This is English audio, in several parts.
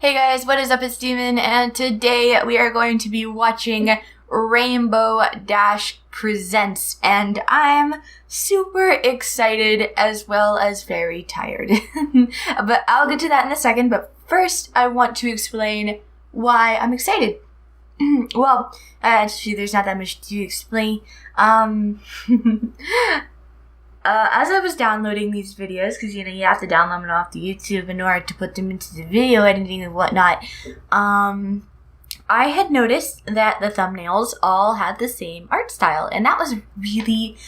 Hey guys, what is up? It's Demon, and today we are going to be watching Rainbow Dash Presents, and I'm super excited as well as very tired. But I'll get to that in a second, but first I want to explain why I'm excited. Well, actually there's not that much to explain. As I was downloading these videos, because, you have to download them off the YouTube in order to put them into the video editing and whatnot, I had noticed that the thumbnails all had the same art style, and that was really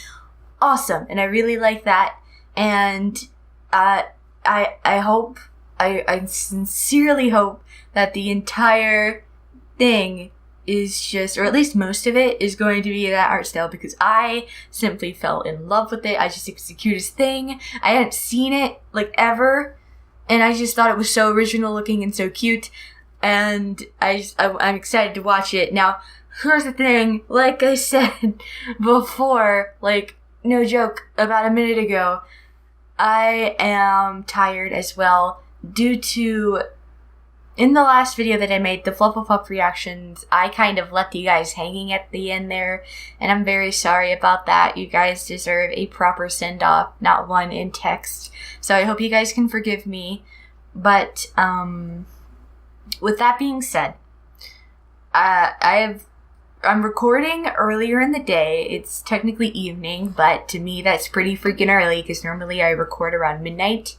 awesome, and I really like that, and I sincerely hope that the entire thing is just, or at least most of it, is going to be that art style, because I simply fell in love with it. I just think it's the cutest thing. I hadn't seen it, ever, and I just thought it was so original looking and so cute, and I'm excited to watch it. Now, here's the thing, like I said before, no joke, about a minute ago, I am tired as well, due to, in the last video that I made, the Flufflepuff reactions, I kind of left you guys hanging at the end there, and I'm very sorry about that. You guys deserve a proper send-off, not one in text. So I hope you guys can forgive me. But, with that being said, I'm recording earlier in the day. It's technically evening, but to me that's pretty freaking early, because normally I record around midnight,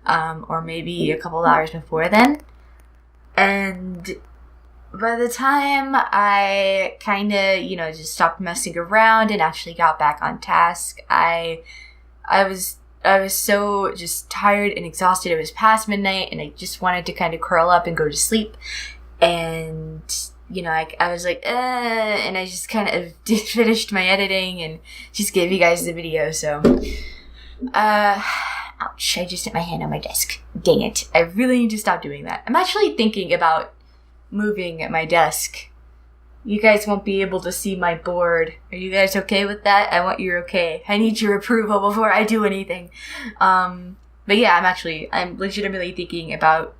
or maybe a couple of hours before then. And by the time I kind of, just stopped messing around and actually got back on task, I was so just tired and exhausted. It was past midnight, and I just wanted to kind of curl up and go to sleep. And, I was like, and I just kind of finished my editing and just gave you guys the video. So, ouch, I just hit my hand on my desk. Dang it. I really need to stop doing that. I'm actually thinking about moving my desk. You guys won't be able to see my board. Are you guys okay with that? I want your okay. I need your approval before I do anything. But yeah, I'm legitimately thinking about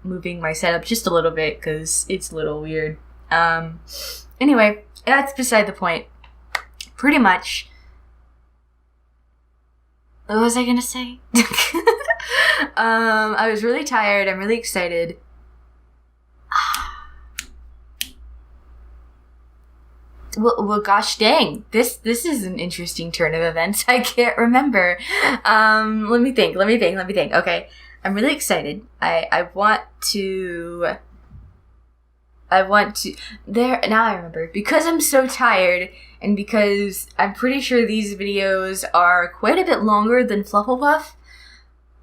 moving my setup just a little bit, because it's a little weird. Anyway, that's beside the point. Pretty much. What was I gonna say? I was really tired. I'm really excited. Well, gosh dang. This is an interesting turn of events. I can't remember. Let me think. Okay. I'm really excited. I want to, now I remember. Because I'm so tired, and because I'm pretty sure these videos are quite a bit longer than Flufflepuff,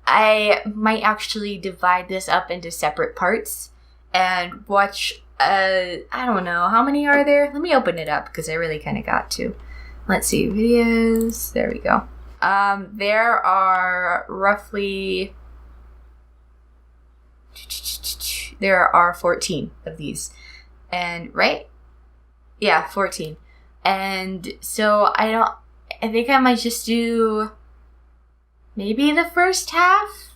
I might actually divide this up into separate parts and watch, I don't know, how many are there? Let me open it up, because I really kind of got to. Let's see, videos, there we go. There are roughly, there are 14 of these, and, right? Yeah, 14. And so I think I might just do maybe the first half?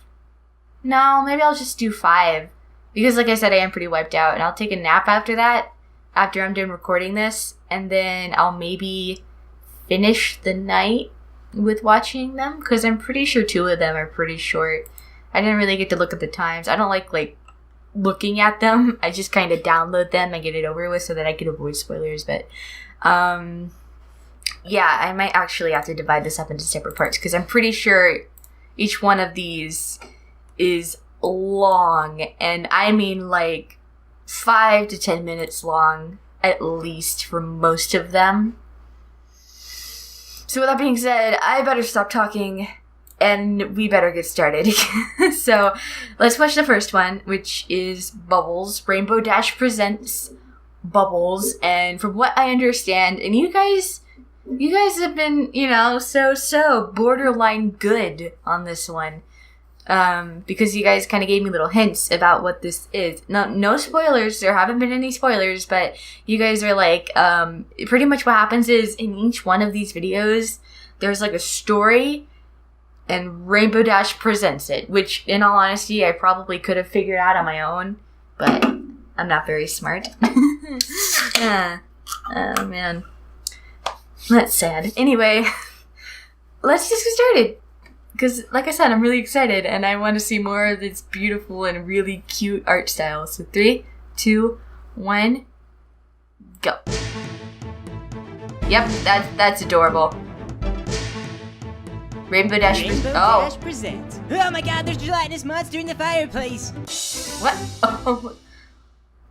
No, maybe I'll just do 5. Because like I said, I am pretty wiped out, and I'll take a nap after that, after I'm done recording this, and then I'll maybe finish the night with watching them, because I'm pretty sure 2 of them are pretty short. I didn't really get to look at the times. I don't like looking at them. I just kind of download them and get it over with so that I can avoid spoilers, but yeah, I might actually have to divide this up into separate parts, because I'm pretty sure each one of these is long, and I mean 5 to 10 minutes long at least for most of them. So with that being said, I better stop talking and we better get started. So let's watch the first one, which is Bubbles. Rainbow Dash Presents Bubbles, and from what I understand, and you guys have been, so borderline good on this one, because you guys kind of gave me little hints about what this is. No spoilers, there haven't been any spoilers, but you guys are pretty much what happens is, in each one of these videos, there's a story, and Rainbow Dash presents it, which, in all honesty, I probably could have figured out on my own but I'm not very smart. Oh, man. That's sad. Anyway, let's just get started. Because, like I said, I'm really excited, and I want to see more of this beautiful and really cute art style. So 3, 2, 1, go. Yep, that's adorable. Rainbow Dash presents. Oh my god, there's a gelatinous monster in the fireplace. What? Oh.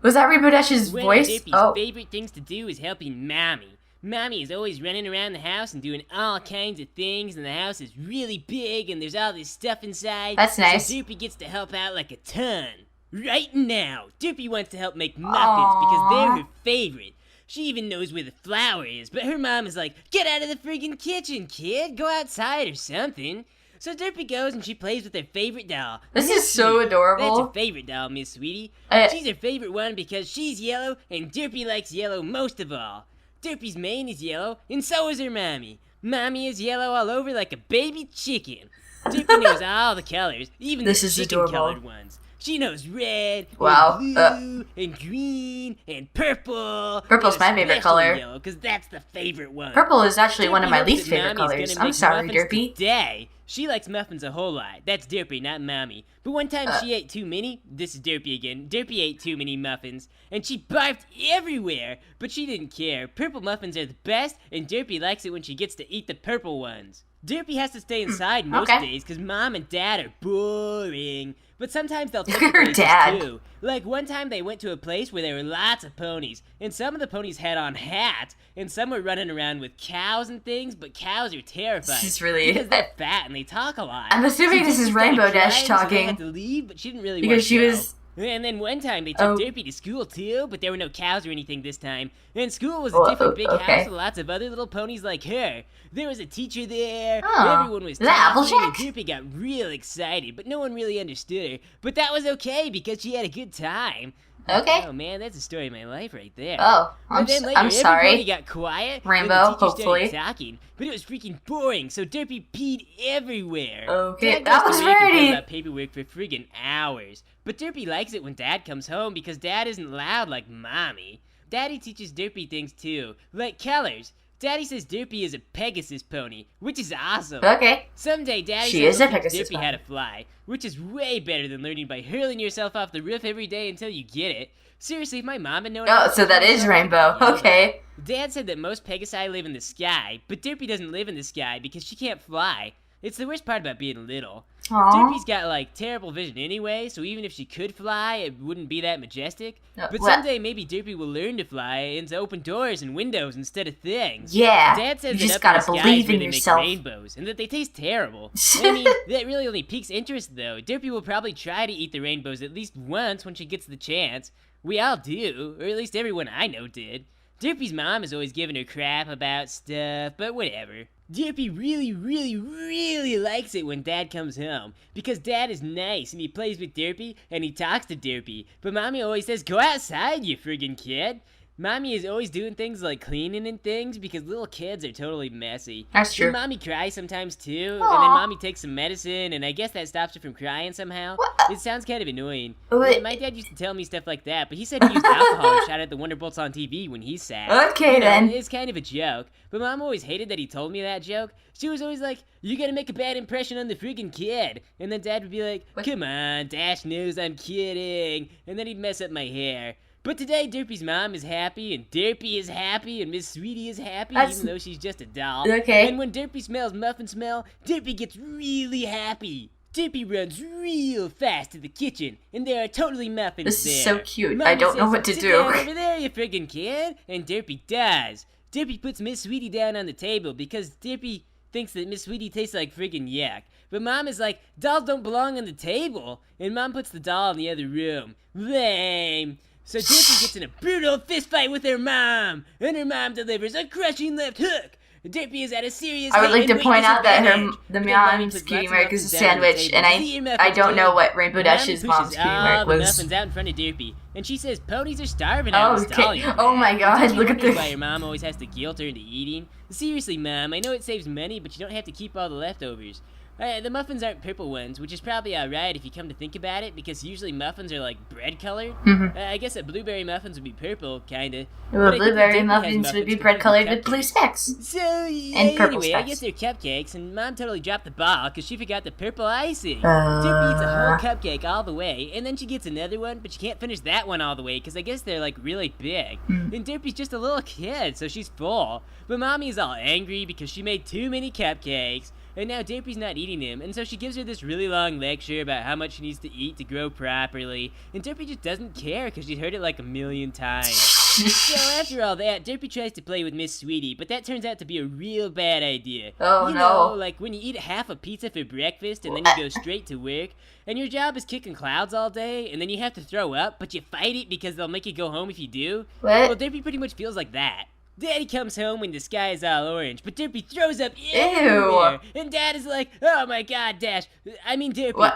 Was that Rainbow Dash's voice? One of Dippy's favorite things to do is helping Mommy. Mommy is always running around the house and doing all kinds of things, and the house is really big, and there's all this stuff inside. That's nice. So Dippy gets to help out like a ton. Right now, Dippy wants to help make muffins because they're her favorite. She even knows where the flour is, but her mom is like, get out of the friggin' kitchen, kid. Go outside or something. So Dippy goes and she plays with her favorite doll. This is so adorable. That's her favorite doll, Miss Sweetie. She's her favorite one because she's yellow, and Dippy likes yellow most of all. Dippy's mane is yellow, and so is her mommy. Mommy is yellow all over like a baby chicken. Dippy knows all the colors, even the chicken-colored ones. She knows red, and blue, and green, and purple. Purple's my favorite color. Yellow, because that's the favorite one. Purple is actually Dippy one of my hopes least that favorite Mommy's colors. I'm sorry, Dippy. Today. She likes muffins a whole lot. That's Dippy, not Mommy. But one time she ate too many. This is Dippy again. Dippy ate too many muffins, and she barfed everywhere. But she didn't care. Purple muffins are the best, and Dippy likes it when she gets to eat the purple ones. Dippy has to stay inside most days because Mom and Dad are boring. But sometimes they'll take her places too. Like one time they went to a place where there were lots of ponies, and some of the ponies had on hats, and some were running around with cows and things, but cows are terrifying. This is really... because they're fat and they talk a lot. I'm assuming this is Rainbow Dash talking. So they had to leave, but she didn't really because want to she go. was... And then one time they took Dippy to school too, but there were no cows or anything this time. And school was a different big house with lots of other little ponies like her. There was a teacher there, everyone was talking, and Dippy got real excited, but no one really understood her. But that was okay because she had a good time. Okay. Oh man, that's the story of my life right there. Oh, I'm sorry. Everybody got quiet. Rainbow, and the teacher hopefully. started talking, but it was freaking boring. So Dippy peed everywhere. Okay, Dad that goes was to make and ready. fills out paperwork for friggin' hours. But Dippy likes it when Dad comes home because Dad isn't loud like Mommy. Daddy teaches Dippy things too, like colors. Daddy says Dippy is a Pegasus pony, which is awesome. Okay. Someday Daddy She is a says Pegasus Dippy pony. how to fly, which is way better than learning by hurling yourself off the roof every day until you get it. Seriously, if my mom had known... Oh, so that is Rainbow. Okay. Dad said that most Pegasi live in the sky, but Dippy doesn't live in the sky because she can't fly. It's the worst part about being little. Aww. Dippy's got, like, terrible vision anyway, so even if she could fly, it wouldn't be that majestic. But someday maybe Dippy will learn to fly and to open doors and windows instead of things. Yeah, Dad says you that just up in gotta the sky believe is where in they yourself. make rainbows, and that they taste terrible. I mean, that really only piques interest, though. Dippy will probably try to eat the rainbows at least once when she gets the chance. We all do, or at least everyone I know did. Dippy's mom is always giving her crap about stuff, but whatever. Dippy really likes it when Dad comes home, because Dad is nice and he plays with Dippy and he talks to Dippy, but Mommy always says, go outside, you friggin' kid. Mommy is always doing things like cleaning and things because little kids are totally messy. That's true. And Mommy cries sometimes too, Aww. and then Mommy takes some medicine, and I guess that stops her from crying somehow. What? It sounds kind of annoying. Wait. My dad used to tell me stuff like that, but he said he used alcohol or shot at the Wonderbolts on TV when he's sad. Okay, then. It's kind of a joke, but Mom always hated that he told me that joke. She was always like, you gotta make a bad impression on the friggin' kid. And then Dad would be like, come on, Dash knows I'm kidding. And then he'd mess up my hair. But today, Dippy's mom is happy, and Dippy is happy, and Miss Sweetie is happy, even though she's just a doll. Okay. And when Dippy smells muffin smell, Dippy gets really happy. Dippy runs real fast to the kitchen, and there are totally muffins This there. is so cute. Mommy I don't know says, what to "Sit do." down over there, you friggin' kid. And Dippy does. Dippy puts Miss Sweetie down on the table because Dippy thinks that Miss Sweetie tastes like friggin' yuck. But Mom is like, dolls don't belong on the table. And Mom puts the doll in the other room. Lame. So Dippy gets in a brutal fistfight with her mom, and her mom delivers a crushing left hook. Dippy is at a serious I would like to weight point out that disadvantage. the But then Mommy mom's puts cutie lots of mark is a muffins down on the sandwich, table. and See your I muffins, don't know too. what Rainbow Dash's Mommy mom's pushes cutie all mark the was. muffins out in front of Dippy, and she says ponies are starving out in the Okay. stall. Oh my God, Dippy look at wonders this. why your mom always has to guilt her into eating. Seriously, Mom, I know it saves money, but you don't have to keep all the leftovers. The muffins aren't purple ones, which is probably alright if you come to think about it, because usually muffins are like bread colored. I guess that blueberry muffins would be purple, kinda. Well, blueberry muffins would be bread colored with blue specks. So, and purple anyway, specks. I guess they're cupcakes, and Mom totally dropped the ball because she forgot the purple icing. Derpy eats a whole cupcake all the way, and then she gets another one, but she can't finish that one all the way because I guess they're like really big. And Derpy's just a little kid, so she's full. But Mommy's all angry because she made too many cupcakes. And now Derpy's not eating them, and so she gives her this really long lecture about how much she needs to eat to grow properly, and Derpy just doesn't care because she's heard it like a million times. So after all that, Derpy tries to play with Miss Sweetie, but that turns out to be a real bad idea. Oh, you know, like when you eat half a pizza for breakfast and then you go straight to work, and your job is kicking clouds all day, and then you have to throw up, but you fight it because they'll make you go home if you do. What? Well, Derpy pretty much feels like that. Daddy comes home when the sky is all orange, but Derpy throws up everywhere. And Dad is like, oh my god, Derpy,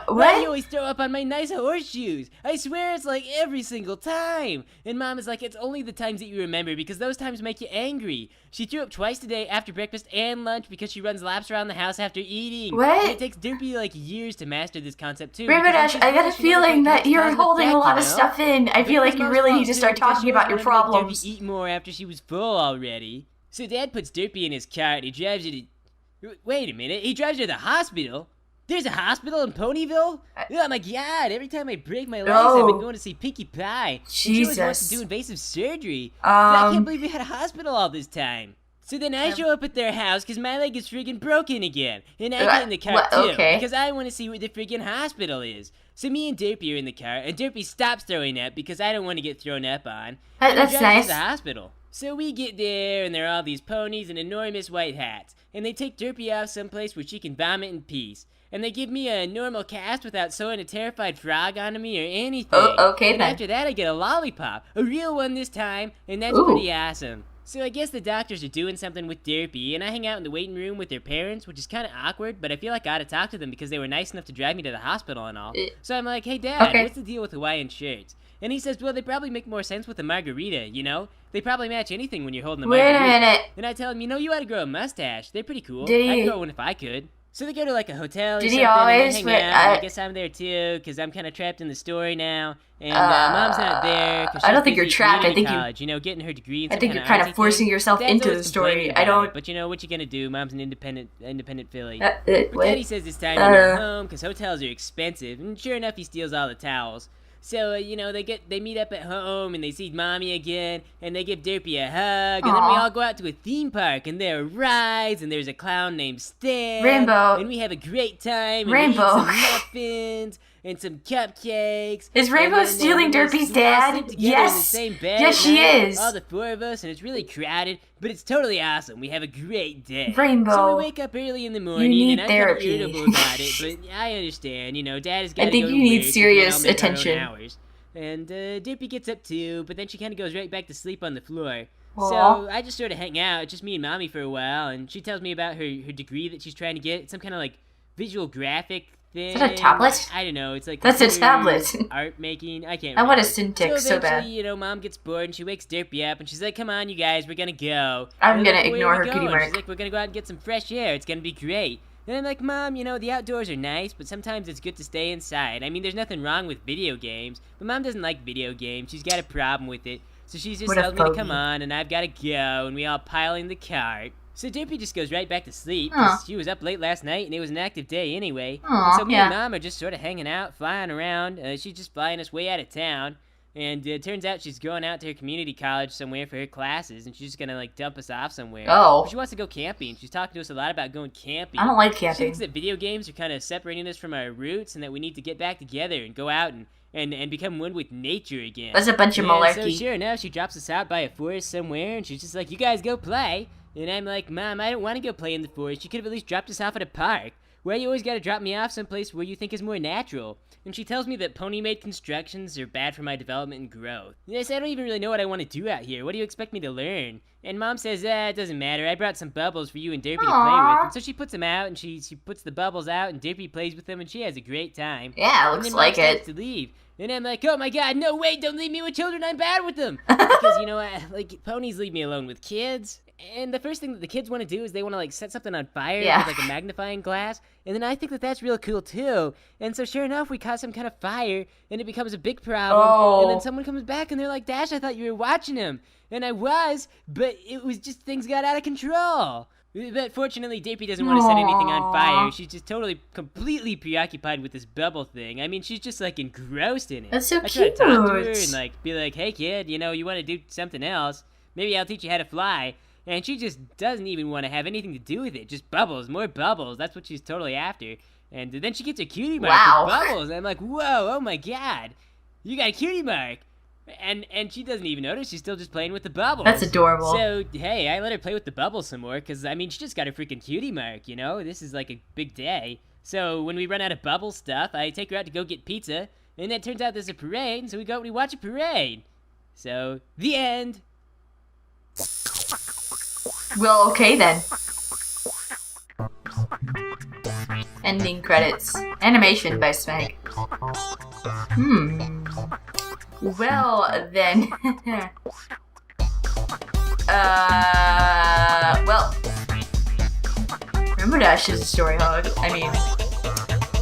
why do you always throw up on my nice horseshoes? I swear it's like every single time. And Mom is like, it's only the times that you remember because those times make you angry. She threw up twice today after breakfast and lunch because she runs laps around the house after eating. What? And it takes Derpy like years to master this concept too. Rainbow Dash, I got a feeling that you're holding a lot of stuff in. I feel like you really need to start talking about your problems. Derpy eat more after she was full already. So Dad puts Derpy in his car and he drives her to... Wait a minute, he drives her to the hospital? There's a hospital in Ponyville? Oh my god, every time I break my legs, I've been going to see Pinkie Pie. Jesus. She always wants to do invasive surgery. I can't believe we had a hospital all this time. So then I show up at their house because my leg is friggin' broken again. And I get in the car too, because I want to see where the friggin' hospital is. So me and Derpy are in the car, and Derpy stops throwing up because I don't want to get thrown up on. That's nice. To the hospital. So we get there, and there are all these ponies and enormous white hats. And they take Derpy off someplace where she can vomit in peace. And they give me a normal cast without sewing a terrified frog onto me or anything. Oh, okay and then. After that, I get a lollipop. A real one this time, and that's pretty awesome. So I guess the doctors are doing something with Derpy, and I hang out in the waiting room with their parents, which is kind of awkward, but I feel like I ought to talk to them because they were nice enough to drive me to the hospital and all. So I'm like, hey Dad, what's the deal with Hawaiian shirts? And he says, well, they probably make more sense with a margarita, you know? They probably match anything when you're holding a margarita. Wait a minute. And I tell him, you know, you ought to grow a mustache. They're pretty cool. Did he... I'd grow one if I could. So they go to like a hotel or Did something, he always... and they hang out, and I guess I'm there too, because I'm kind of trapped in the story now. And Mom's not there. I don't think you're trapped. I think college, you know, getting her degree. I think you're kind of forcing yourself into the story. I don't. But you know what you gonna do? Mom's an independent filly. But Daddy says it's time to go home because hotels are expensive, and sure enough, he steals all the towels. So, you know, they meet up at home, and they see Mommy again, and they give Derpy a hug, and then we all go out to a theme park, and there are rides, and there's a clown named Stan. Rainbow. And we have a great time, and Rainbow. we eat some muffins, and some cupcakes. Is Rainbow stealing Derpy's dad? Yes. In the same bed Yes, she is. All the four of us, and it's really crowded, but it's totally awesome. We have a great day. Rainbow. So we wake up early in the morning, You need and I'm therapy. kind of irritable about it, but I understand. You know, Dad has got to I think go to you need work, serious and I'll make our own attention. hours. And Derpy gets up too, but then she kind of goes right back to sleep on the floor. Aw. So I just sort of hang out, just me and Mommy for a while, and she tells me about her degree that she's trying to get. It's some kind of like visual graphic thing. Is that a tablet? I don't know. It's like That's a tablet. Art making. I can't. I want a remember. Cintiq so eventually, bad. you know, Mom gets bored and she wakes Derpy up and she's like, "Come on, you guys, we're gonna go." I'm And gonna like, ignore "Where are her we kitty going?" mark. She's like, "We're gonna go out and get some fresh air. It's gonna be great." And I'm like, Mom, you know, the outdoors are nice, but sometimes it's good to stay inside. I mean, there's nothing wrong with video games, but Mom doesn't like video games. She's got a problem with it. So she just tells me to come on, and I've got to go, and we all pile in the cart. So Derpy just goes right back to sleep, because she was up late last night, and it was an active day anyway. And so me and Mom are just sort of hanging out, flying around. She's just flying us way out of town. And it turns out she's going out to her community college somewhere for her classes, and she's just gonna, like, dump us off somewhere. Oh. But she wants to go camping. She's talking to us a lot about going camping. I don't like She camping. thinks that video games are kind of separating us from our roots, and that we need to get back together and go out and become one with nature again. That's a bunch of So malarkey. sure enough, she drops us out by a forest somewhere, and she's just like, "You guys go play." And I'm like, "Mom, I don't want to go play in the forest. You could have at least dropped us off at a park. Why you always gotta drop me off someplace where you think is more natural?" And she tells me that pony-made constructions are bad for my development and growth. Yes, I don't even really know what I want to do out here. What do you expect me to learn? And Mom says, it doesn't matter. I brought some bubbles for you and Derpy to play with. And so she puts them out, and she puts the bubbles out, and Derpy plays with them, and she has a great time. Yeah, And looks then like Mom it. starts to leave. And I'm like, oh my god, no, wait, don't leave me with children, I'm bad with them. Because, you know, like, ponies leave me alone with kids. And the first thing that the kids want to do is they want to, like, set something on fire Yeah. with, like, a magnifying glass. And then I think that that's real cool, too. And so sure enough, we caught some kind of fire, and it becomes a big problem. Oh. And then someone comes back, and they're like, Dash, I thought you were watching him. And I was, but it was just things got out of control. But fortunately, Derpy doesn't want to set anything on fire. She's just totally, completely preoccupied with this bubble thing. I mean, she's just, like, engrossed in it. That's so I try to cute. talk to her and, like, be like, hey, kid, you know, you want to do something else? Maybe I'll teach you how to fly. And she just doesn't even want to have anything to do with it. Just bubbles, more bubbles. That's what she's totally after. And then she gets a cutie mark with bubbles. And I'm like, whoa, oh my god. You got a cutie mark. And she doesn't even notice. She's still just playing with the bubbles. That's adorable. So, hey, I let her play with the bubbles some more. Because, I mean, she just got a freaking cutie mark, you know? This is like a big day. So, when we run out of bubble stuff, I take her out to go get pizza. And then it turns out there's a parade. And so we go and we watch a parade. So, the end. Well, okay then. Ending credits. Animation by Smeg. Well, then. Well. Rainbow Dash is a story hog. I mean,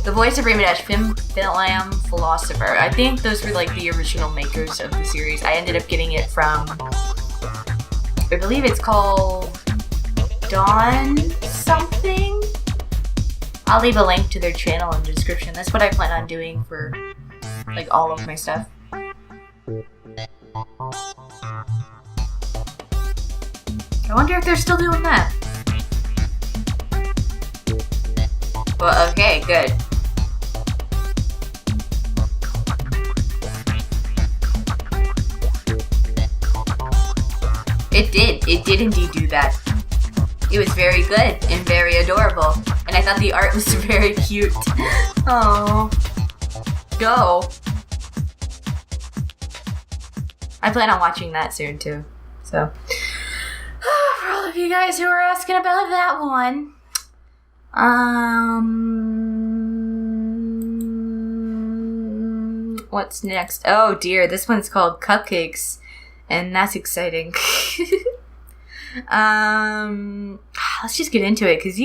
the voice of Rainbow Dash, Film Philosopher. I think those were like the original makers of the series. I ended up getting it from, I believe it's called Dawn something? I'll leave a link to their channel in the description. That's what I plan on doing for like all of my stuff. I wonder if they're still doing that. Well, okay, good. It did indeed do that. It was very good and very adorable. And I thought the art was very cute. Oh. Go. I plan on watching that soon too. So, for all of you guys who are asking about that one, what's next? Oh dear, this one's called Cupcakes, and that's exciting. Let's just get into it, because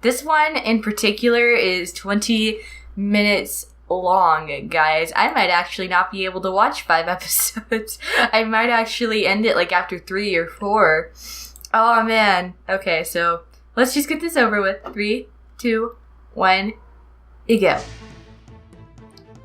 this one in particular is 20 minutes long, guys. I might actually not be able to watch 5 episodes. I might actually end it like after 3 or 4. Oh man. Okay, so let's just get this over with. 3, 2, 1, you go.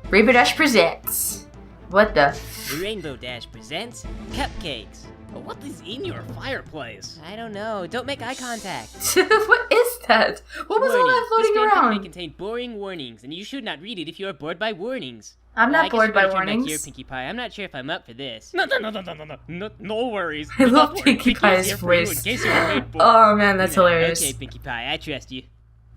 Rainbow Dash presents. What the? Rainbow Dash presents Cupcakes. What is in your fireplace? I don't know. Don't make eye contact. What is that? What was all that floating This fan may around? contain boring warnings, and you should not read it if you are bored by warnings. I'm not I guess bored you by better turn back here, warnings. Pinkie Pie. I'm not sure if I'm up for this. No worries. I Don't love worry, Pinkie is Pie's here for you voice. in case you were made bored. Oh man, that's hilarious. Okay, Pinkie Pie, I trust you.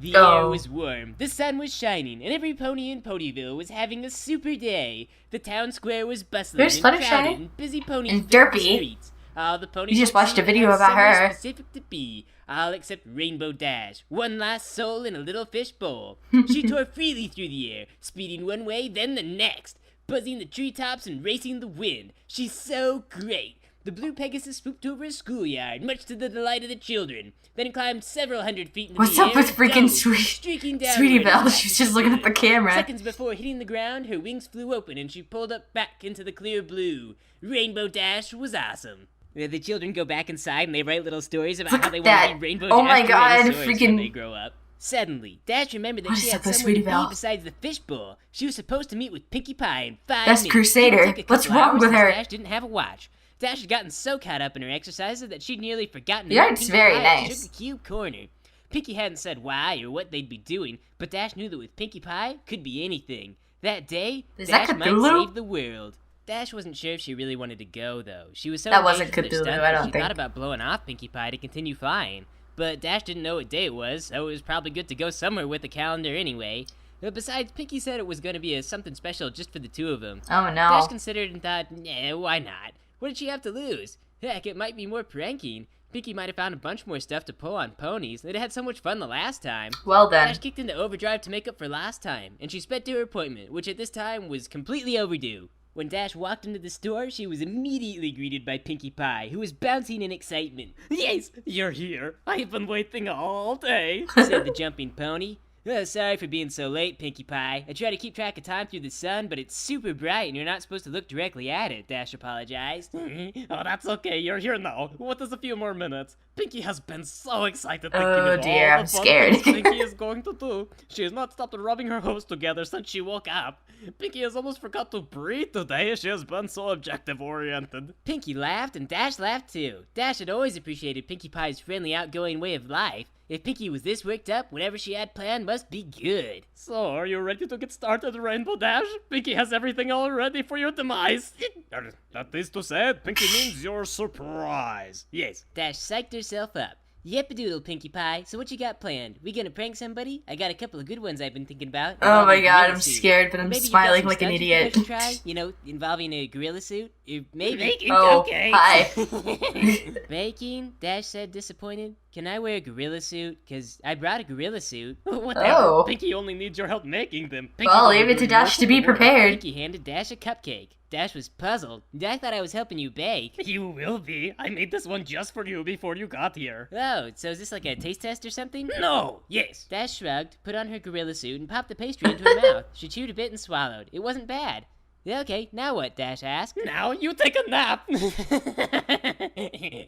The Oh. air was warm, the sun was shining, and every pony in Ponyville was having a super day. The town square was bustling There's and Fluttershy crowded, and busy ponies and filled the Derpy. streets. All the ponies You just were watched a singing video how about somewhere her. specific to be, all except Rainbow Dash, one last soul in a little fish bowl. She tore freely through the air, speeding one way, then the next, buzzing the treetops and racing the wind. She's so great. The blue Pegasus swooped over a schoolyard, much to the delight of the children, then climbed several hundred feet into What's the up air with and freaking dove, Sweetie streaking downward Sweetie as Belle? fast She's as just she looking at could. the camera. Seconds before hitting the ground, her wings flew open and she pulled up back into the clear blue. Rainbow Dash was awesome. The children go back inside and they write little stories about Look how at they that. want to be Rainbow Oh Dash my God, dinosaurs when freaking- they grow up. Suddenly, Dash remembered that What she is had up with somewhere to Sweetie Belle? be besides the fishbowl. She was supposed to meet with Pinkie Pie in 5 That's minutes. Crusader. It took a What's couple wrong hours with since her? Dash didn't have a watch. Dash had gotten so caught up in her exercises that she'd nearly forgotten The to meet art's Pinkie very Pie at nice. Sugar Cube Corner. Pinkie hadn't said why or what they'd be doing, but Dash knew that with Pinkie Pie, could be anything. That day, Is that Dash might Cthulhu? save the world. Dash wasn't sure if she really wanted to go, though. She was so That wasn't engaged with her Cthulhu, stunt I that don't she think. thought about blowing off Pinkie Pie to continue flying. But Dash didn't know what day it was, so it was probably good to go somewhere with a calendar anyway. Besides, Pinkie said it was going to be something special just for the two of them. Oh no. Dash considered and thought, nah, why not? What did she have to lose? Heck, it might be more pranking. Pinkie might have found a bunch more stuff to pull on ponies. They'd had so much fun the last time. Well then. Dash kicked into overdrive to make up for last time, and she sped to her appointment, which at this time was completely overdue. When Dash walked into the store, she was immediately greeted by Pinkie Pie, who was bouncing in excitement. Yes, you're here. I've been waiting all day. Said the jumping pony. Sorry for being so late, Pinkie Pie. I try to keep track of time through the sun, but it's super bright and you're not supposed to look directly at it, Dash apologized. Oh, that's okay. You're here now. What is a few more minutes? Pinkie has been so excited thinking Oh of dear, all I'm the fun scared. things Pinkie is going to do. She has not stopped rubbing her hose together since she woke up. Pinkie has almost forgot to breathe today. She has been so objective-oriented. Pinkie laughed and Dash laughed too. Dash had always appreciated Pinkie Pie's friendly, outgoing way of life. If Pinkie was this worked up, whatever she had planned must be good. So, are you ready to get started, Rainbow Dash? Pinkie has everything all ready for your demise. That is to say, Pinkie means your surprise. Yes. Dash psyched herself up. Yep-a-doodle, Pinkie Pie. So what you got planned? We gonna prank somebody? I got a couple of good ones I've been thinking about. Oh my Involving god, gorilla I'm suit. scared, but I'm Maybe you got smiling some like an stunts you idiot. could try? You know, involving a gorilla suit? Maybe. Baking Oh, cupcakes. hi. Baking? Dash said, disappointed. Can I wear a gorilla suit? Cause I brought a gorilla suit. Whatever. Oh. Pinkie only needs your help making them. Pinkie Well, will leave it do to Dash most to of be the work. prepared. Pinkie handed Dash a cupcake. Dash was puzzled. I thought I was helping you bake. You will be. I made this one just for you before you got here. Oh, so is this like a taste test or something? No. Yes. Dash shrugged, put on her gorilla suit, and popped the pastry into her mouth. She chewed a bit and swallowed. It wasn't bad. Okay, now what? Dash asked. Now you take a nap.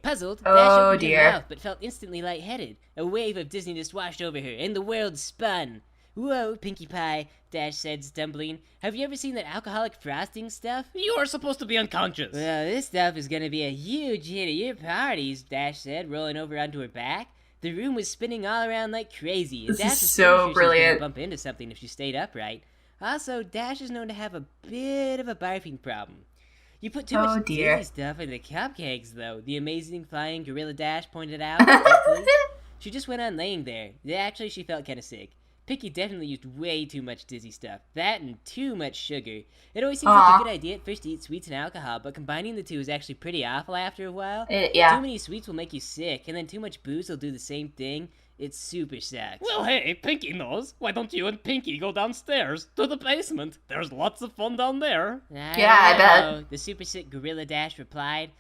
Puzzled, Dash Oh, opened dear. her mouth, but felt instantly lightheaded. A wave of dizziness washed over her, and the world spun. Whoa, Pinkie Pie, Dash said, stumbling. Have you ever seen that alcoholic frosting stuff? You are supposed to be unconscious. Well, this stuff is gonna be a huge hit at your parties, Dash said, rolling over onto her back. The room was spinning all around like crazy, and This Dash is was so pretty sure she was brilliant. gonna bump into something if she stayed upright. Also, Dash is known to have a bit of a barfing problem. You put too Oh, much dear. dizzy stuff in the cupcakes, though, the amazing flying gorilla Dash pointed out. Hopefully. She just went on laying there. Actually, she felt kind of sick. Pinkie definitely used way too much dizzy stuff. That and too much sugar. It always seems like Aw. a good idea at first to eat sweets and alcohol, but combining the two is actually pretty awful after a while. Too Yeah. many sweets will make you sick, and then too much booze will do the same thing. It super sucks. Well, hey, Pinkie knows. Why don't you and Pinkie go downstairs to the basement? There's lots of fun down there. Yeah, I bet. know. The super sick gorilla Dash replied,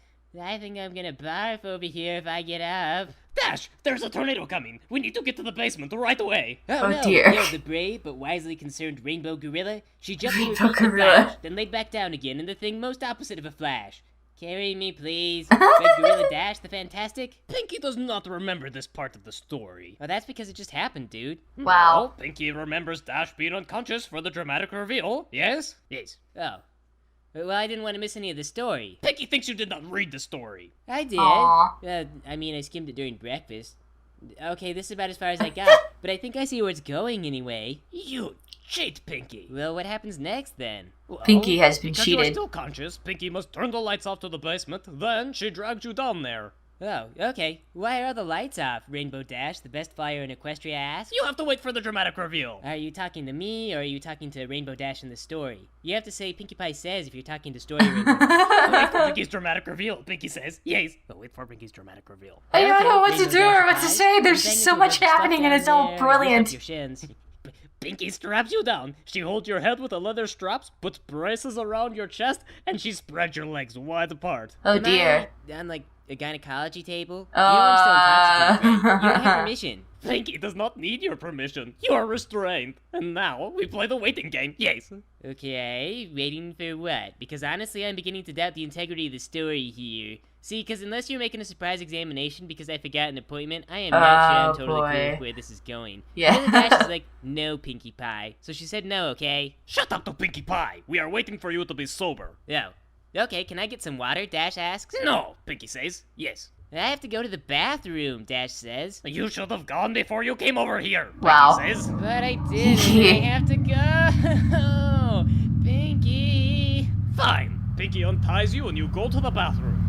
I think I'm gonna barf over here if I get up. Dash, there's a tornado coming. We need to get to the basement right away. Oh, no, dear. yelled the brave but wisely concerned Rainbow Gorilla. She jumped to her Rainbow feet in a Gorilla. flash, then laid back down again in the thing most opposite of a flash. Carry me, please. Red Gorilla Dash the Fantastic. Pinkie does not remember this part of the story. Well, that's because it just happened, dude. Wow. Well, Pinkie remembers Dash being unconscious for the dramatic reveal. Yes? Yes. Oh. Well, I didn't want to miss any of the story. Pinkie thinks you did not read the story. I did. Aw. I mean, I skimmed it during breakfast. Okay, this is about as far as I got, but I think I see where it's going anyway. You cheat, Pinkie. Well, what happens next then? Well, Pinkie has been because you are cheated. still conscious, Pinkie must turn the lights off to the basement, then she drags you down there. Oh, okay. Why are all the lights off, Rainbow Dash, the best flyer in Equestria asked? You have to wait for the dramatic reveal. Are you talking to me, or are you talking to Rainbow Dash in the story? You have to say Pinkie Pie says if you're talking to Story Rainbow. Wait for Pinkie's dramatic reveal, Pinkie says. Yes, but wait for Pinkie's dramatic reveal. I don't Okay, know what to Rainbow do or Dash what to replied. say. There's You just bang so into a much bunch of stuff happening and down it's all there, lift up brilliant. your shins. Pinkie straps you down. She holds your head with the leather straps, puts braces around your chest, and she spreads your legs wide apart. Oh Am I dear. on like a gynecology table? You know I'm still intoxicated, right? You don't have permission. Pinkie does not need your permission. You are restrained. And now we play the waiting game. Yes. Okay, waiting for what? Because honestly, I'm beginning to doubt the integrity of the story here. See, because unless you're making a surprise examination because I forgot an appointment, I am not sure I'm Oh, totally clear boy. with where this is going. Yeah. Gorilla Dash is like, no, Pinkie Pie. So she said no, okay? Shut up to Pinkie Pie. We are waiting for you to be sober. Oh. Okay, can I get some water? Dash asks. No, Pinkie says. Yes. I have to go to the bathroom, Dash says. You should have gone before you came over here. Wow. Pinkie says. But I didn't. I have to go. Pinkie. Fine. Pinkie unties you and you go to the bathroom.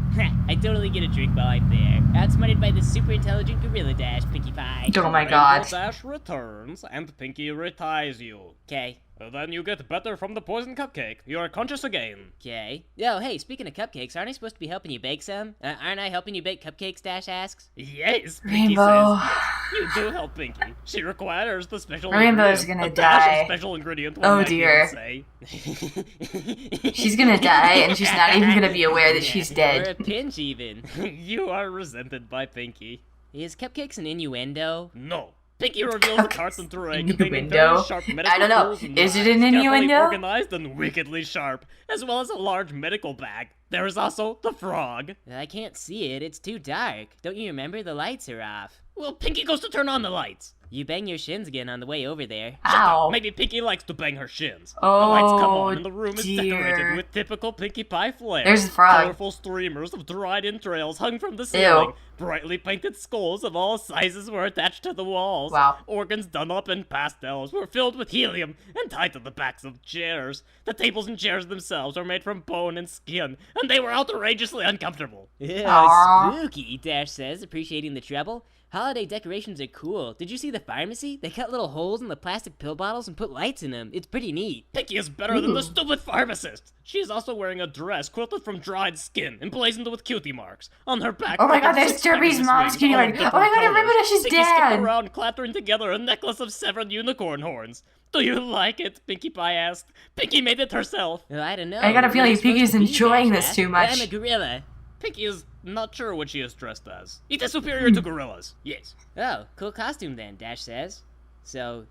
I totally get a drink while I'm there. Outsmarted by the super intelligent Gorilla Dash, Pinkie Pie. Oh my Rainbow god. Dash returns and Pinkie reties you. Okay. Then you get better from the poison cupcake. You are conscious again. Okay. Yo, hey, speaking of cupcakes, aren't I supposed to be helping you bake some? Aren't I helping you bake cupcakes, Dash asks? Yes, Pinkie Rainbow. says. Yes, you do help Pinkie. She requires the special Rainbow's ingredient. gonna The dash die. of special ingredient. Oh, one might dear. even say. She's gonna die, and she's not even gonna be aware that she's Or a dead. pinch, even. You are resented by Pinkie. Is cupcakes an innuendo? No. Pinkie reveals a carton tray containing Innuendo? very sharp medical I don't know. tools and Is it knives, an carefully innuendo? organized and wickedly sharp, as well as a large medical bag. There is also the frog. I can't see it. It's too dark. Don't you remember? The lights are off. Well, Pinkie goes to turn on the lights. You bang your shins again on the way over there. Ow. Maybe Pinkie likes to bang her shins. Oh, the lights come on and the room is dear. decorated with typical Pinkie Pie flair. There's the frog. Colorful streamers of dried entrails hung from the ceiling. Brightly painted skulls of all sizes were attached to the walls. Wow. Organs done up in pastels were filled with helium and tied to the backs of chairs. The tables and chairs themselves were made from bone and skin, and they were outrageously uncomfortable. Yeah, Aw. spooky, Dash says, appreciating the treble. Holiday decorations are cool. Did you see the pharmacy? They cut little holes in the plastic pill bottles and put lights in them. It's pretty neat. Pinkie is better than the Ooh. stupid pharmacist. She is also wearing a dress quilted from dried skin, emblazoned with cutie marks. On her back, Oh my there god, are there's 6 Derby's Pegasus mom's wings, cutie all mark. different Oh my god, I colors. remember Dash's Pinkie skipped dad. around, clattering together a necklace of 7 unicorn horns. Do you like it? Pinkie Pie asked. Pinkie made it herself. Well, I don't know. I got a What feeling are you supposed Pinkie's to be, enjoying Dash this asked? too much. I'm a gorilla. Pinkie is not sure what she is dressed as. It is superior to gorillas. Yes. Oh, cool costume then, Dash says. So,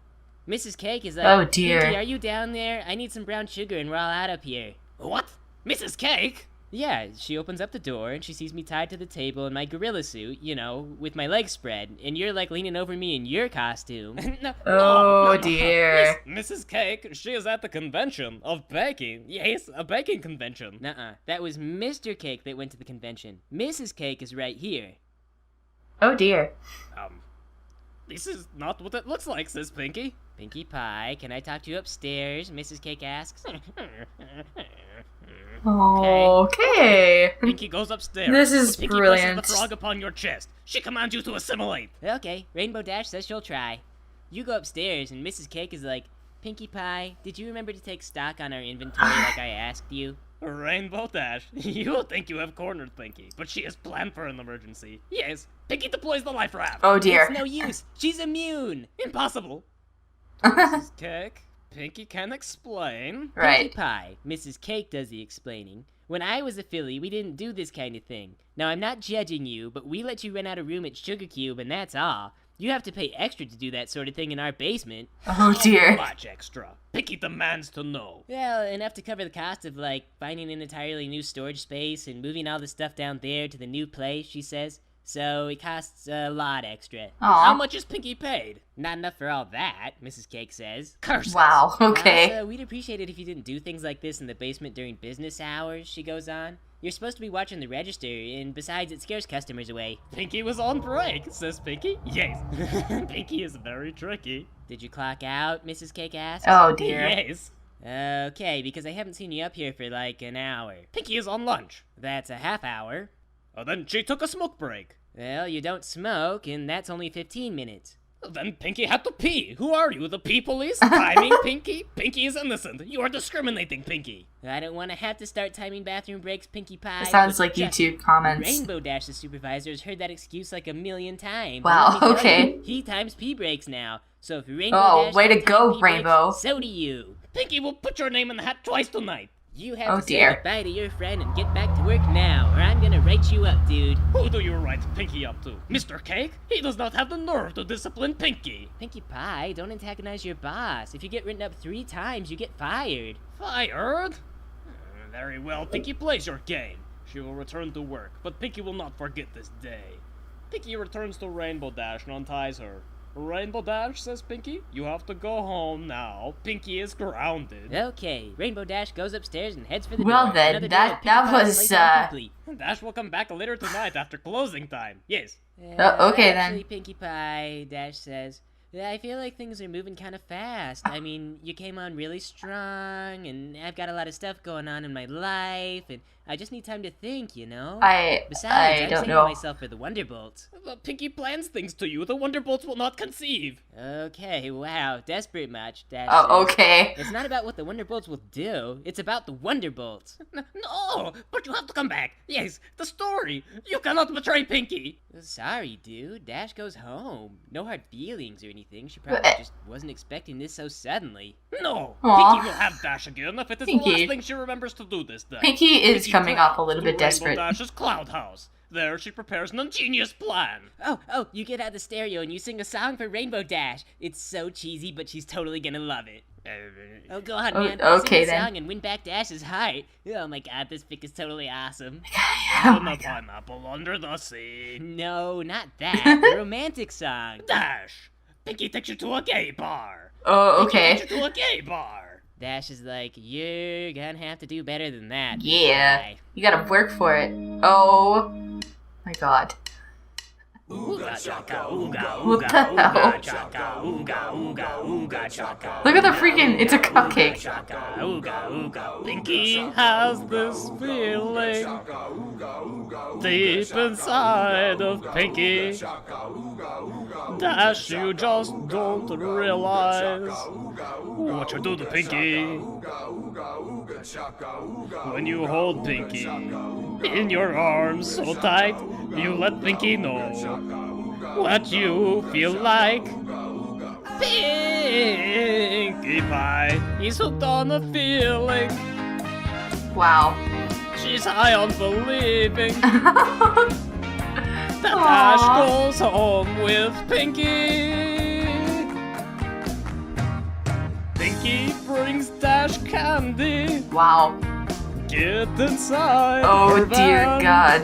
Mrs. Cake is like, Oh, dear. Pinkie, are you down there? I need some brown sugar and we're all out up here. What? Mrs. Cake? Yeah, she opens up the door and she sees me tied to the table in my gorilla suit, you know, with my legs spread, and you're like leaning over me in your costume. No, Oh, no. dear. Mrs. Cake, she is at the convention of baking. Yes, a baking convention. Nuh-uh, that was Mr. Cake that went to the convention. Mrs. Cake is right here. Oh dear. This is not what it looks like, says Pinkie. Pinkie Pie, can I talk to you upstairs? Mrs. Cake asks. Okay. Pinkie goes upstairs. This is but Pinkie brilliant. places the frog upon your chest. She commands you to assimilate. Okay, Rainbow Dash says she'll try. You go upstairs and Mrs. Cake is like, Pinkie Pie, did you remember to take stock on our inventory like I asked you? Rainbow Dash, you think you have cornered Pinkie, but she has planned for an emergency. Yes, Pinkie deploys the life raft. Oh dear. It's no use. She's immune. Impossible. Mrs. Cake, Pinkie can explain. Right. Pinkie Pie, Mrs. Cake does the explaining. When I was a filly, we didn't do this kind of thing. Now, I'm not judging you, but we let you rent out a room at Sugar Cube, and that's all. You have to pay extra to do that sort of thing in our basement. Oh How dear. much extra? Pinkie demands to know. Well, enough to cover the cost of, like, finding an entirely new storage space and moving all the stuff down there to the new place, she says. So it costs a lot extra. How Aw. much is Pinkie paid? Not enough for all that, Mrs. Cake says. Curses. Wow. Okay. Also, we'd appreciate it if you didn't do things like this in the basement during business hours, she goes on. You're supposed to be watching the register, and besides, it scares customers away. Pinkie was on break, says Pinkie. Yes. Pinkie is very tricky. Did you clock out, Mrs. Cake asks? Oh dear. Yes. Okay, because I haven't seen you up here for like an hour. Pinkie is on lunch. That's a half hour. Then she took a smoke break. Well, you don't smoke, and that's only 15 minutes. Then Pinkie had to pee. Who are you, the pee police? Timing Pinkie? Pinkie is innocent. You are discriminating, Pinkie. I don't want to have to start timing bathroom breaks, Pinkie Pie. It sounds but like trust YouTube me, comments. Rainbow Dash's supervisor has heard that excuse like a million times. Wow, And let me tell okay. you, he times pee breaks now. So if Rainbow Oh, Dash way to can time go, pee breaks, Rainbow. so do you. Pinkie will put your name in the hat twice tonight. You have Oh, to dear. say goodbye to your friend and get back to work now, or I'm gonna write you up, dude. Who do you write Pinkie up to? Mr. Cake? He does not have the nerve to discipline Pinkie. Pinkie Pie, don't antagonize your boss. If you get written up 3 times, you get fired. Fired? Very well, Pinkie plays your game. She will return to work, but Pinkie will not forget this day. Pinkie returns to Rainbow Dash and unties her. Rainbow Dash, says Pinkie, you have to go home now. Pinkie is grounded. Okay, Rainbow Dash goes upstairs and heads for the Well door. then, Another that- day of that Pinkie Pie's was, playtime complete. Dash will come back later tonight after closing time. Yes. Oh, okay, then. Actually, Pinkie Pie, Dash says, I feel like things are moving kind of fast. I mean, you came on really strong, and I've got a lot of stuff going on in my life, and I just need time to think, you know? Besides, I'm don't saving know. myself for the Wonderbolts. But Pinkie plans things to you. The Wonderbolts will not conceive. Okay, wow, desperate much. Oh, okay. It's not about what the Wonderbolts will do, it's about the Wonderbolts. No, but you have to come back. Yes, the story. You cannot betray Pinkie. Sorry, dude. Dash goes home. No hard feelings or anything. She probably just wasn't expecting this so suddenly. No, Aw. Pinkie will have Dash again if it is Pinkie. the last thing she remembers to do this day. Pinkie is Pinkie coming off a little travels bit to desperate. Rainbow Dash's cloud house. There she prepares an ingenious plan. Oh, you get out the stereo and you sing a song for Rainbow Dash. It's so cheesy, but she's totally gonna love it. Oh, go on, man. okay, Sing the then. song and win back Dash's heart. Oh my god, this fic is totally awesome. Oh In my the God. pineapple under the sea. No, not that. The romantic song. Dash! Pinkie takes you to a gay bar. Oh, Pinkie okay. takes you to a gay bar. Dash is like, you're gonna have to do better than that. Yeah. guy." You gotta work for it. Oh my God. Ooga chaka, ooga, What ooga, the hell? ooga chaka, ooga, ooga, ooga chaka. Look at the freaking, it's a cupcake. Chaka, ooga, ooga. Pinkie has this feeling deep inside of Pinkie. Dash, you just don't realize what you do to Pinkie. When you hold Pinkie in your arms so tight, you let Pinkie know what you feel like. Pinkie Pie is hooked on a feeling. Wow. She's high on believing that Dash Aw. goes home with Pinkie. Pinkie brings Dash candy. Wow. Get inside Oh her dear van. God.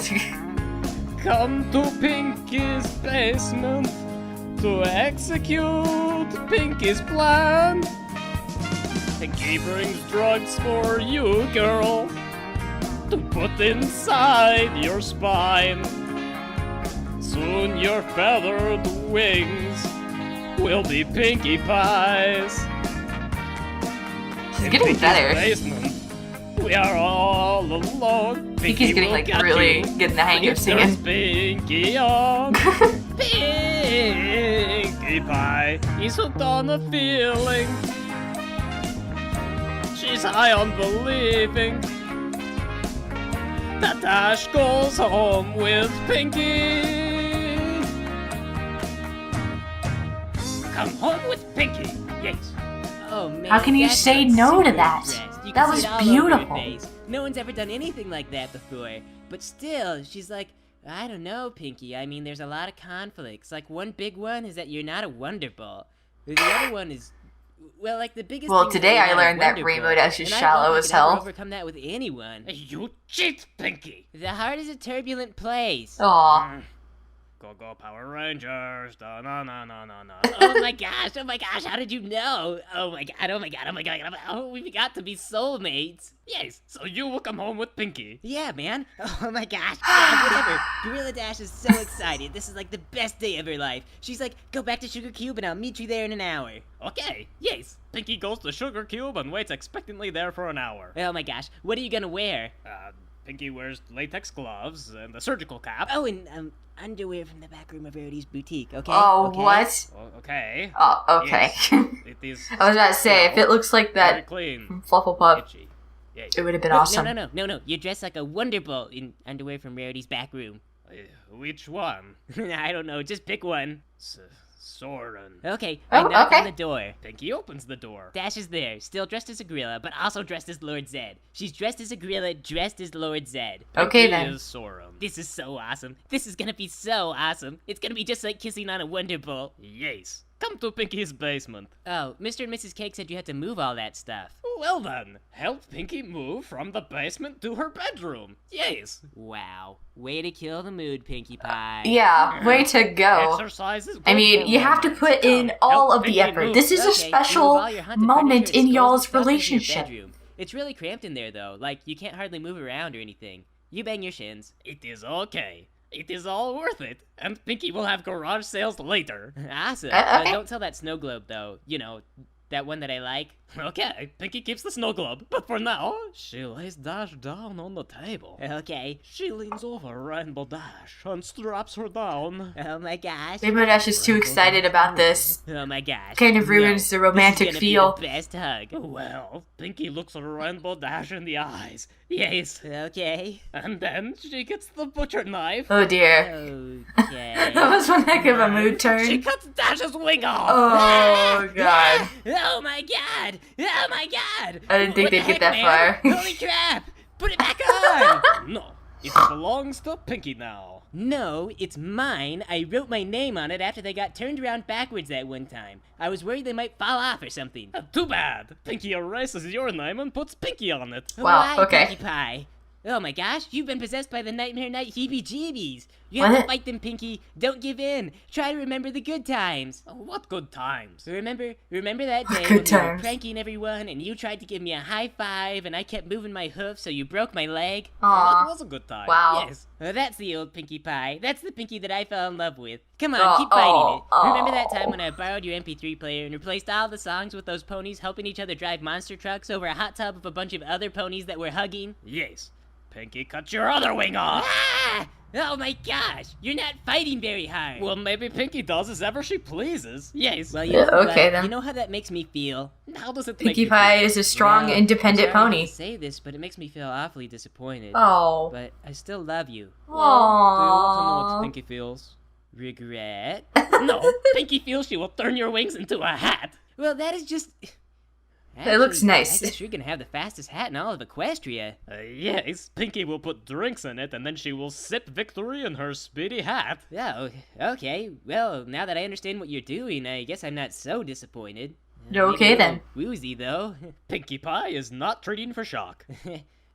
Come to Pinkie's basement to execute Pinkie's plan. Pinkie brings drugs for you, girl, to put inside your spine. Soon your feathered wings will be Pinkie Pies. She's In getting Pinkie's better. basement, we are all alone. Pinkie's getting will like get really you. getting the hang of If there's singing. Pinkie on. Pinkie Pie is hooked on a feeling. She's high on believing that Dash goes home with Pinkie. Come home with Pinkie. Yes. Oh man. How can you Dash say looks no to super that? impressed. You That can was see it all over her beautiful. face. No one's ever done anything like that before. But still, she's like, I don't know, Pinkie. I mean, there's a lot of conflicts. Like, one big one is that you're not a Wonderbolt. The other one is, well, like the biggest Well, thing is today you're I not a learned that Wonderbolt. Rainbow Dash is And I don't shallow know if I as could ever hell. overcome that with anyone. You cheat, Pinkie. The heart is a turbulent place. Aw. Go Power Rangers. Da na na na na na. Oh my gosh, how did you know? Oh my god. Oh, we got to be soulmates. Yes, so you will come home with Pinkie. Yeah, man. Oh my gosh. Yeah, whatever. Gorilla Dash is so excited. This is like the best day of her life. She's like, go back to Sugar Cube and I'll meet you there in an hour. Okay, yes. Pinkie goes to Sugar Cube and waits expectantly there for an hour. Oh my gosh. What are you gonna wear? Pinkie wears latex gloves and a surgical cap. Oh, and underwear from the back room of Rarity's boutique, okay? Oh, okay? what? Okay. Oh, okay. Yes, it is. I was about to say, if it looks like very that clean. from Flufflepuff, Itchy. Yes. it would have been Wait, awesome. No. You're dressed like a Wonderbolt in underwear from Rarity's back room. Which one? I don't know. Just pick one. Soren. Okay, Oh, I knock okay. on the door. Pinkie opens the door. Dash is there, still dressed as a gorilla, but also dressed as Lord Zed. She's dressed as a gorilla, dressed as Lord Zed. Okay, Pinkie then. is Soren. This is so awesome. This is gonna be so awesome. It's gonna be just like kissing on a Wonderbolt. Yes. Come to Pinkie's basement. Oh, Mr. and Mrs. Cake said you had to move all that stuff. Well then, help Pinkie move from the basement to her bedroom. Yes. Wow. Way to kill the mood, Pinkie Pie. Yeah, way to go. Exercise is I good mean, for you have to romance. put in Come, all help of the Pinkie effort. move. This is a Okay, special move all your haunted moment furniture in and y'all's stuff into your relationship. bedroom. It's really cramped in there, though. Like, you can't hardly move around or anything. You bang your shins. It is okay. It is all worth it, and Pinkie will have garage sales later. Awesome. Okay. Don't tell that snow globe, though. You know, that one that I like. Okay, Pinkie keeps the snow globe, but for now, she lays Dash down on the table. Okay. She leans over Rainbow Dash and straps her down. Oh my gosh. Rainbow Dash is too excited about this. Oh my gosh. Kind of ruins the romantic This is feel. gonna be the best hug. Well, Pinkie looks Rainbow Dash in the eyes. Yes. Okay. And then she gets the butcher knife. Oh dear. Okay. That was one heck of a mood She turn. cuts Dash's wing off. Oh god. Oh my god! Oh my god! I didn't think What they'd the get that heck, man? far. Holy crap! Put it back on! No, it belongs to Pinkie now. No, it's mine. I wrote my name on it after they got turned around backwards that one time. I was worried they might fall off or something. Too bad. Pinkie erases your name and puts Pinkie on it. Wow, Why, okay. Pinkie Pie? Oh my gosh, you've been possessed by the Nightmare Night heebie-jeebies. You have What? to fight them, Pinkie. Don't give in. Try to remember the good times. Oh, what good times? Remember that day Good when we were times. pranking everyone and you tried to give me a high five and I kept moving my hoof so you broke my leg? That Aw. was a good time. Wow. Yes. That's the old Pinkie Pie. That's the Pinkie that I fell in love with. Come on, Oh, keep fighting it. oh, Remember that oh. time when I borrowed your MP3 player and replaced all the songs with those ponies helping each other drive monster trucks over a hot tub of a bunch of other ponies that were hugging? Yes. Pinkie, cut your other wing off. Ah! Oh my gosh, you're not fighting very hard. Well, maybe Pinkie does as ever she pleases. Yes. Well, you Yeah, know okay, what? then. You know how that makes me feel? How does it make Pinkie you Pie feel? is a strong, Well, independent I'm sorry pony. to say this, but it makes me feel awfully disappointed. Oh. But I still love you. Do you want to know what Aww. Pinkie feels? Regret? No, Pinkie feels she will turn your wings into a hat. Well, that is just... It looks Actually, nice. I guess you're gonna have the fastest hat in all of Equestria. Yes, Pinkie will put drinks in it and then she will sip victory in her speedy hat. Oh, okay. Well, now that I understand what you're doing, I guess I'm not so disappointed. You're Maybe okay a little then. Woozy, though. Pinkie Pie is not treating for shock.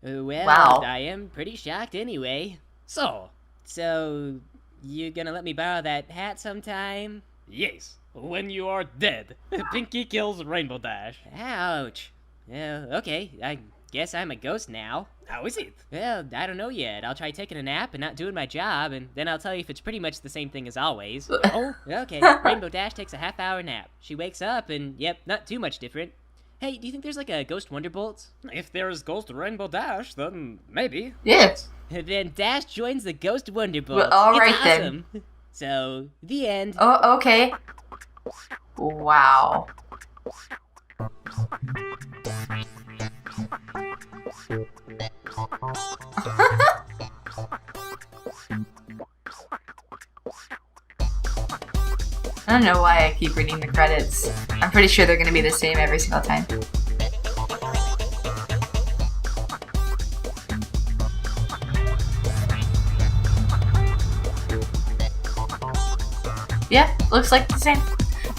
Well, Wow. I am pretty shocked anyway. So, So, you gonna let me borrow that hat sometime? yes, when you are dead, Pinkie kills Rainbow Dash. Ouch. Okay, I guess I'm a ghost now. How is it? Well, I don't know yet. I'll try taking a nap and not doing my job, and then I'll tell you if it's pretty much the same thing as always. Oh, Okay, Rainbow Dash takes a half-hour nap. She wakes up, and yep, not too much different. Hey, do you think there's like a Ghost Wonderbolts? if there's Ghost Rainbow Dash, then maybe. Yes. Then Dash joins the Ghost Wonderbolts. Well, all It's right then. awesome. So, the end. Oh, okay. Wow. I don't know why I keep reading the credits. I'm pretty sure they're gonna be the same every single time. Yeah, looks like the same.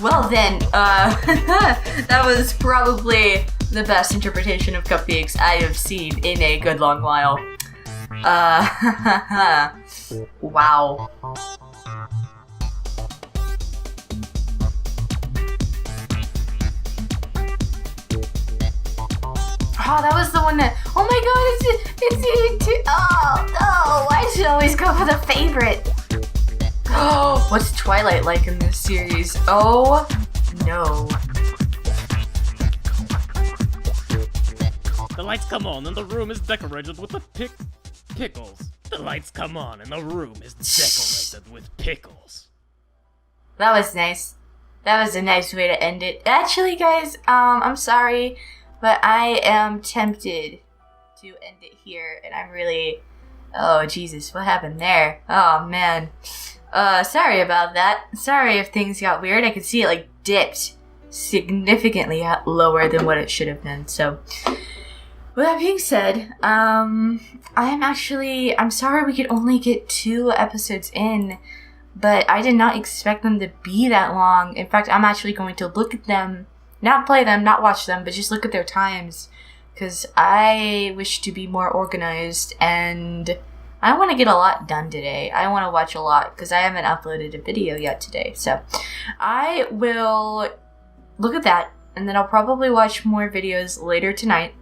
Well then, that was probably the best interpretation of cupcakes I have seen in a good long while. Wow. Oh, that was the one that. Oh my god, it's too. Oh, no, why does it always go for the favorite? Oh, what's Twilight like in this series? Oh, no. The lights come on and the room is decorated with the pickles. The lights come on and the room is decorated with pickles. That was nice. That was a nice way to end it. Actually, guys, I'm sorry, but I am tempted to end it here, and I'm really... Oh, Jesus, what happened there? Oh, man. Sorry about that. Sorry if things got weird. I could see it, like, dipped significantly lower than what it should have been, so... With that being said, I'm sorry we could only get 2 episodes in, but I did not expect them to be that long. In fact, I'm actually going to look at them, not play them, not watch them, but just look at their times, because I wish to be more organized, and I want to get a lot done today. I want to watch a lot, because I haven't uploaded a video yet today, so I will look at that, and then I'll probably watch more videos later tonight.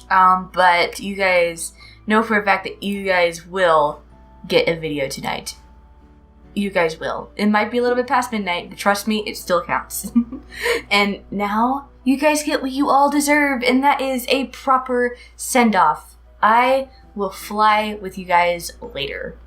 But you guys know for a fact that you guys will get a video tonight. You guys will. It might be a little bit past midnight, but trust me, it still counts. And now, you guys get what you all deserve, and that is a proper send-off. I will fly with you guys later.